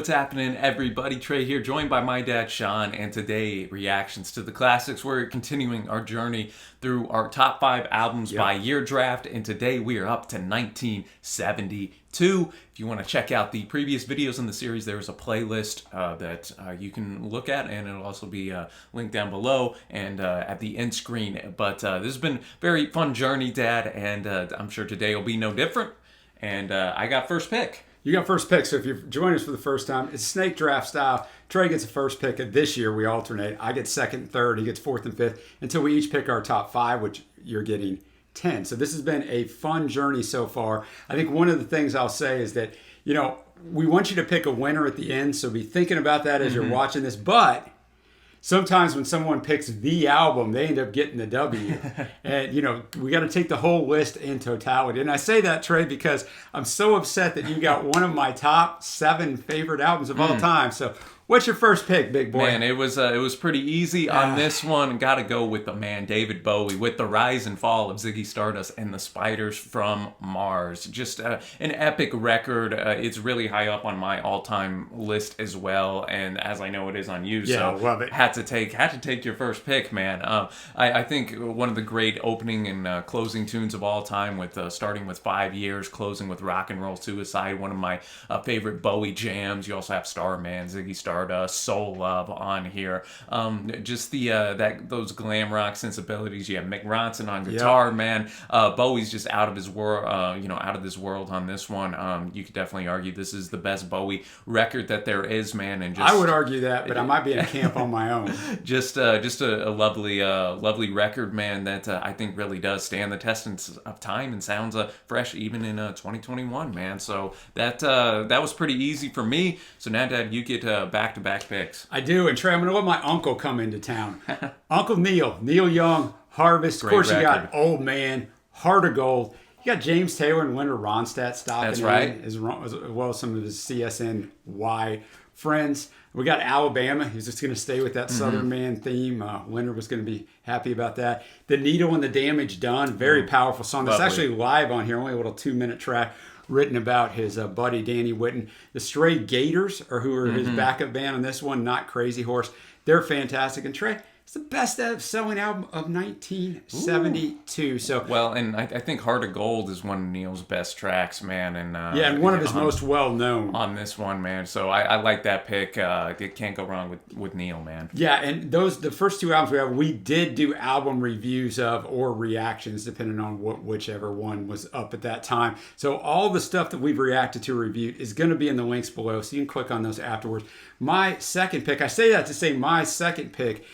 What's happening, everybody? Trey here, joined by my dad, Sean, and today, reactions to the classics. We're continuing our journey through our top 5 albums by year draft, and today we are up to 1972. If you want to check out the previous videos in the series, there's a playlist that you can look at, and it'll also be linked down below and at the end screen. But this has been a very fun journey, Dad, and I'm sure today will be no different. And I got first pick. You got first pick, so if you're joining us for the first time, it's snake draft style. Trey gets the first pick. This year, we alternate. I get second and third. He gets fourth and fifth until we each pick our top 5, which you're getting 10. So this has been a fun journey so far. I think one of the things I'll say is that, we want you to pick a winner at the end, so be thinking about that as you're watching this. But sometimes when someone picks the album, they end up getting the W. And, we got to take the whole list in totality. And I say that, Trey, because I'm so upset that you got one of my top 7 favorite albums of all time. So what's your first pick, big boy? Man, it was pretty easy on this one. Got to go with the man, David Bowie, with The Rise and Fall of Ziggy Stardust and the Spiders from Mars. Just an epic record. It's really high up on my all-time list as well, and as I know it is on you, so love it. Had to take your first pick, man. I think one of the great opening and closing tunes of all time, with starting with 5 Years, closing with Rock and Roll Suicide, one of my favorite Bowie jams. You also have Starman, Ziggy Stardust, Soul Love on here. Just those glam rock sensibilities. You have Mick Ronson on guitar, man. Bowie's just out of his world, out of this world on this one. You could definitely argue this is the best Bowie record that there is, man. And just, I would argue that, but I might be in camp on my own. Just a lovely record, man, that I think really does stand the test of time and sounds fresh even in 2021, man. So that was pretty easy for me. So now, Dad, you get back-to-back picks. I do, and Trey, I'm going to let my uncle come into town. Uncle Neil Young, Harvest. Of course, you got Old Man, Heart of Gold. You got James Taylor and Leonard Ronstadt stopping in, as well as some of his CSNY friends. We got Alabama. He's just going to stay with that Southern Man theme. Leonard was going to be happy about that. The Needle and the Damage Done, very powerful song. That's actually live on here, only a little 2-minute track written about his buddy Danny Whitten. The Stray Gators, who are his backup band on this one, Not Crazy Horse. They're fantastic. And Trey, it's the best selling album of 1972. So well, and I think Heart of Gold is one of Neil's best tracks, man. And and one of his most well known on this one, man. So I like that pick. It can't go wrong with Neil, man. Yeah, and the first 2 albums we did do album reviews of, or reactions, depending on whichever one was up at that time. So all the stuff that we've reacted to or reviewed is going to be in the links below, so you can click on those afterwards. My second pick, I say that to say my second pick,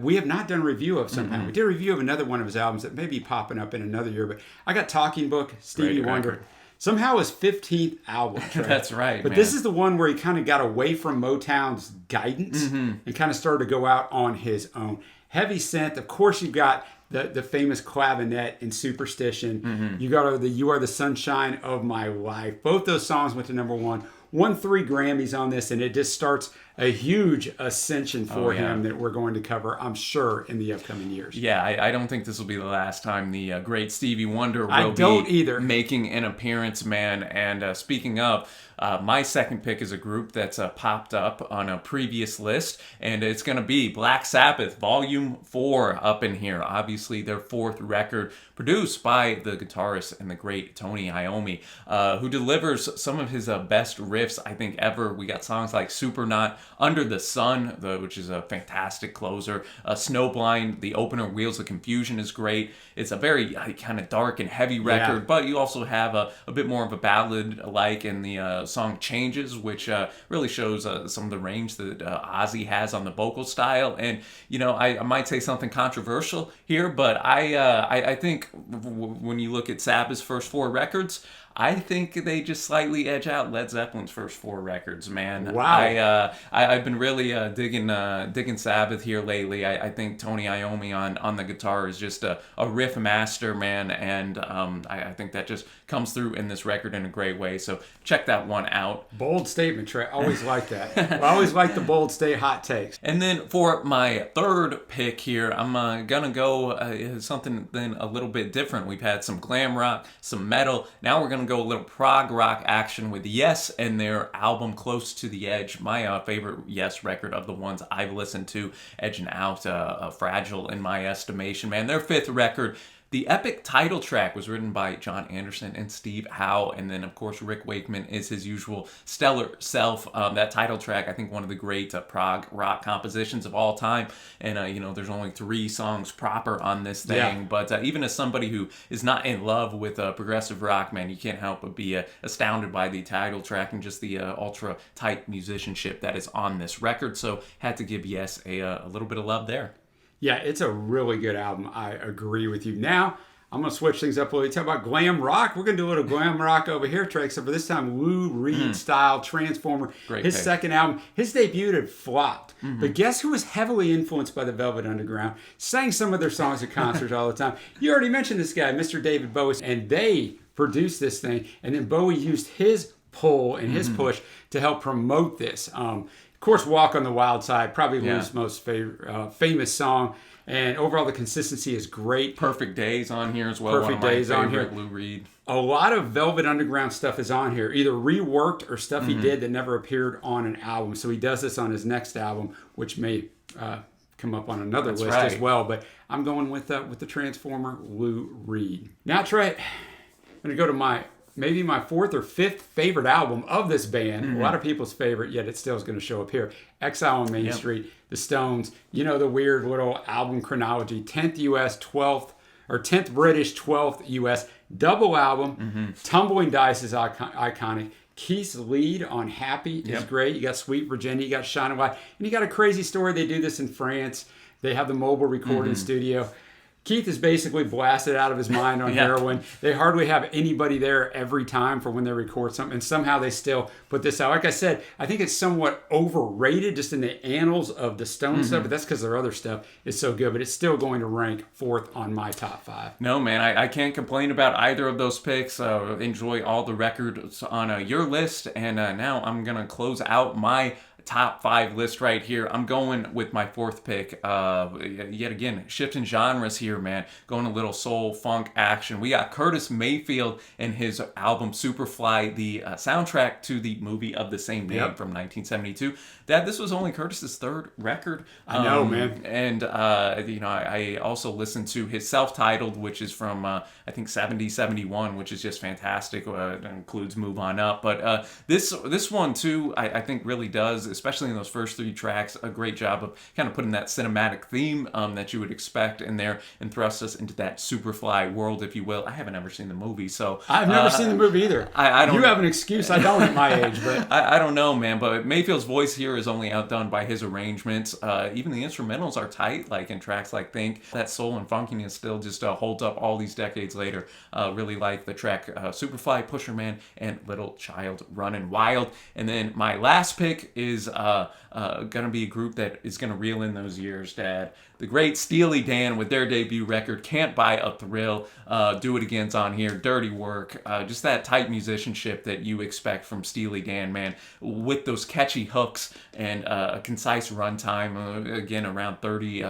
we have not done a review of sometime. We did a review of another one of his albums that may be popping up in another year, but I got Talking Book, Stevie Wonder. Somehow his 15th album, Trey. That's right, But this is the one where he kind of got away from Motown's guidance and kind of started to go out on his own. Heavy synth. Of course, you've got the famous clavinet in Superstition. You got You Are the Sunshine of My Life. Both those songs went to #1. Won 3 Grammys on this, and it just starts a huge ascension for him that we're going to cover, I'm sure, in the upcoming years. Yeah, I don't think this will be the last time the great Stevie Wonder will be making an appearance, man. And speaking of, my second pick is a group that's popped up on a previous list, and it's going to be Black Sabbath, Volume 4 up in here. Obviously, their 4th record, produced by the guitarist and the great Tony Iommi, who delivers some of his best riffs, I think, ever. We got songs like Supernaut, Under the Sun, which is a fantastic closer. Snowblind, the opener, Wheels of Confusion, is great. It's a very kind of dark and heavy record, but you also have a bit more of a ballad-like in the song Changes, which really shows some of the range that Ozzy has on the vocal style. And, I might say something controversial here, but I think when you look at Sabbath's first 4 records, I think they just slightly edge out Led Zeppelin's first 4 records, man. Wow. I've been really digging Sabbath here lately. I think Tony Iommi on the guitar is just a riff master, man, and I think that just comes through in this record in a great way. So check that one out. Bold statement, Trey. Always like that. I always like the bold hot takes. And then for my third pick here, I'm gonna go something then a little bit different. We've had some glam rock, some metal. Now we're gonna going to go a little prog rock action with Yes and their album Close to the Edge, my favorite Yes record of the ones I've listened to, edging out Fragile in my estimation, man. Their fifth record. The epic title track was written by John Anderson and Steve Howe, and then, of course, Rick Wakeman is his usual stellar self. That title track, I think, one of the great prog rock compositions of all time, and, there's only 3 songs proper on this thing, yeah. But even as somebody who is not in love with progressive rock, man, you can't help but be astounded by the title track and just the ultra-tight musicianship that is on this record, so had to give Yes a little bit of love there. Yeah, it's a really good album. I agree with you. Now, I'm going to switch things up a little. Talk about glam rock. We're going to do a little glam rock over here, Trey, except for this time Lou Reed style Transformer. Great his pick. Second album. His debut had flopped. But guess who was heavily influenced by the Velvet Underground? Sang some of their songs at concerts all the time. You already mentioned this guy, Mr. David Bowie, and they produced this thing. And then Bowie used his pull and his push to help promote this. Of course, Walk on the Wild Side, probably Lou's most famous song. And overall, the consistency is great. Perfect Days on here as well. Perfect Days on here. Lou Reed. A lot of Velvet Underground stuff is on here, either reworked or stuff he did that never appeared on an album. So he does this on his next album, which may come up on another list as well. But I'm going with the Transformer, Lou Reed. Now, Trey, I'm going to go to maybe my 4th or 5th favorite album of this band. A lot of people's favorite, yet it still is going to show up here. Exile on Main Street, The Stones. You know the weird little album chronology. 10th US, 12th, or 10th British, 12th US. Double album. Tumbling Dice is iconic. Keith's lead on Happy is great. You got Sweet Virginia, you got Shining Light. And you got a crazy story. They do this in France. They have the mobile recording studio. Keith is basically blasted out of his mind on heroin. They hardly have anybody there every time for when they record something, and somehow they still put this out. Like I said, I think it's somewhat overrated just in the annals of the Stone stuff, but that's because their other stuff is so good, but it's still going to rank 4th on my top 5. No, man, I can't complain about either of those picks. Enjoy all the records on your list, and now I'm going to close out my top 5 list right here. I'm going with my 4th pick. Yet again, shifting genres here, man. Going a little soul, funk, action. We got Curtis Mayfield and his album Superfly, the soundtrack to the movie of the same name from 1972. This was only Curtis's 3rd record. I know, man. And, I also listened to his self-titled, which is from, I think, 71, which is just fantastic. It includes Move On Up. But this one, too, I think really does, especially in those first 3 tracks, a great job of kind of putting that cinematic theme that you would expect in there and thrust us into that Superfly world, if you will. I haven't ever seen the movie, so... I've never seen the movie either. I don't. You have an excuse. I don't at my age, but... I don't know, man, but Mayfield's voice here is only outdone by his arrangements. Even the instrumentals are tight, like in tracks like Think. That soul and funkiness still just holds up all these decades later. Really like the track Superfly, Pusher Man, and Little Child Running Wild. And then my last pick is going to be a group that is going to reel in those years, Dad. The great Steely Dan with their debut record, Can't Buy a Thrill. Do It Again's on here. Dirty Work. Just that tight musicianship that you expect from Steely Dan, man. With those catchy hooks and a concise runtime. Again, around 30,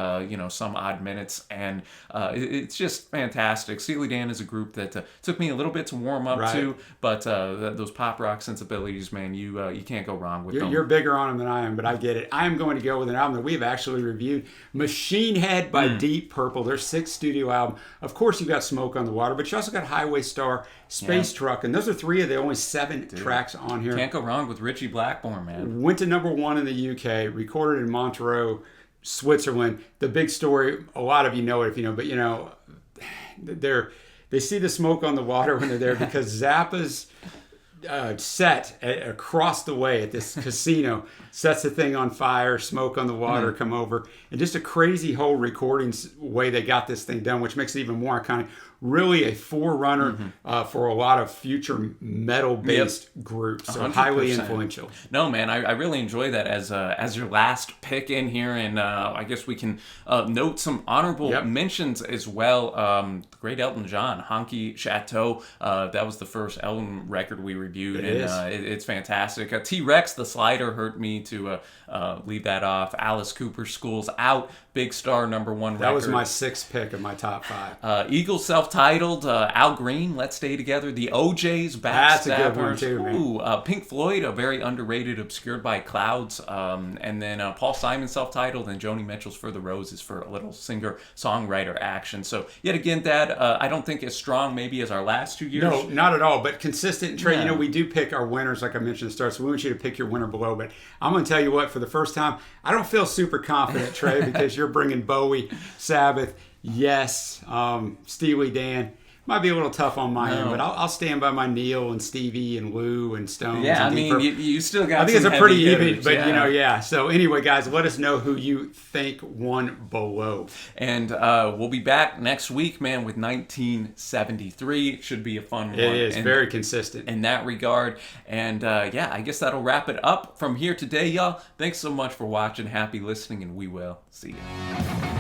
some odd minutes. And it's just fantastic. Steely Dan is a group that took me a little bit to warm up to. But those pop rock sensibilities, man, you can't go wrong with them. You're bigger on them than I am, but I get it. I am going to go with an album that we've actually reviewed. Machine Head by Deep Purple, their 6th studio album. Of course, you got Smoke on the Water, but you also got Highway Star, Space Truck, and those are 3 of the only 7 tracks on here. Can't go wrong with Richie Blackmore, man. Went to #1 in the UK, recorded in Montreux, Switzerland. The big story, a lot of you know it if you know, but they see the smoke on the water when they're there because Zappa's set across the way at this casino sets the thing on fire, smoke on the water come over, and just a crazy whole recording way they got this thing done, which makes it even more iconic. Really a forerunner for a lot of future metal-based groups, so 100%. Highly influential. No, man, I really enjoy that as your last pick in here, and I guess we can note some honorable mentions as well. The great Elton John, Honky Chateau. That was the first Elton record we reviewed, it's fantastic. T-Rex, The Slider, hurt me to leave that off. Alice Cooper, School's Out. Big Star, #1 record. That was my 6th pick of my top 5. Eagles' self self-titled, Al Green, Let's Stay Together, the OJ's, Backstabbers. That's a good one too, man. Ooh, Pink Floyd, a very underrated, Obscured by Clouds, and then Paul Simon, self-titled, and Joni Mitchell's For the Roses for a little singer-songwriter action. So yet again, Dad, I don't think as strong maybe as our last 2 years. No, not at all, but consistent. Trey, we do pick our winners, like I mentioned at the start, so we want you to pick your winner below. But I'm going to tell you what, for the first time, I don't feel super confident, Trey, because you're bringing Bowie, Sabbath, Yes, Steely Dan. Might be a little tough on my end, but I'll stand by my Neil and Stevie and Lou and Stones. Yeah, and you still got. I think it's a pretty even, but yeah. So anyway, guys, let us know who you think won below. And we'll be back next week, man, with 1973. It should be a fun one. It is very consistent in that regard. And I guess that'll wrap it up from here today, y'all. Thanks so much for watching. Happy listening, and we will see you.